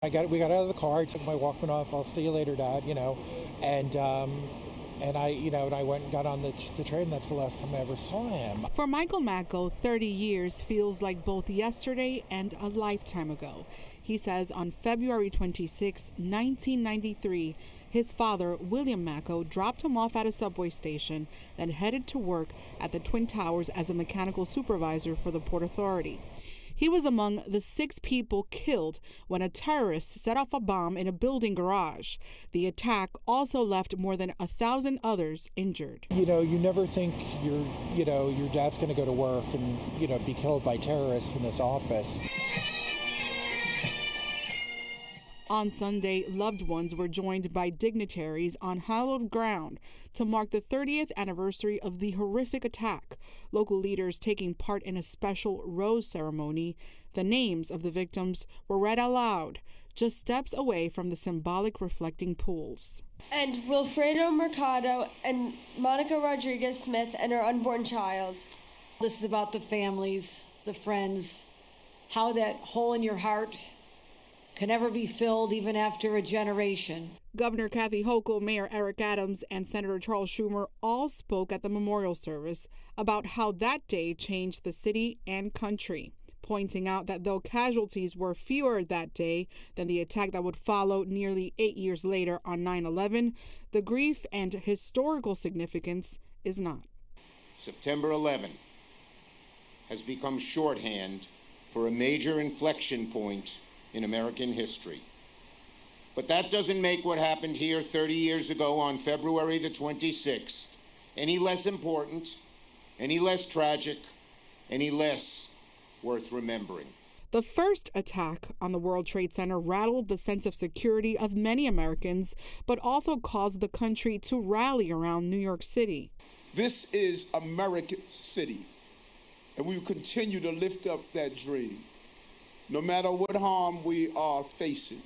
We got out of the car. I took my Walkman off. I'll see you later, Dad. And I went and got on the train. That's the last time I ever saw him. For Michael Macko, 30 years feels like both yesterday and a lifetime ago. He says on February 26, 1993, his father, William Macko, dropped him off at a subway station, then headed to work at the Twin Towers as a mechanical supervisor for the Port Authority. He was among the 6 people killed when a terrorist set off a bomb in a building garage. The attack also left more than 1,000 others injured. You never think your dad's going to go to work and, be killed by terrorists in his office. On Sunday, loved ones were joined by dignitaries on hallowed ground to mark the 30th anniversary of the horrific attack, local leaders taking part in a special rose ceremony. The names of the victims were read aloud, just steps away from the symbolic reflecting pools. And Wilfredo Mercado and Monica Rodriguez Smith and her unborn child. This is about the families, the friends, how that hole in your heart can never be filled even after a generation. Governor Kathy Hochul, Mayor Eric Adams, and Senator Charles Schumer all spoke at the memorial service about how that day changed the city and country, pointing out that though casualties were fewer that day than the attack that would follow nearly 8 years later on 9/11, the grief and historical significance is not. September 11 has become shorthand for a major inflection point in American history. But that doesn't make what happened here 30 years ago on February the 26th any less important, any less tragic, any less worth remembering. The first attack on the World Trade Center rattled the sense of security of many Americans, but also caused the country to rally around New York City. This is American City, and we will continue to lift up that dream, no matter what harm we are facing.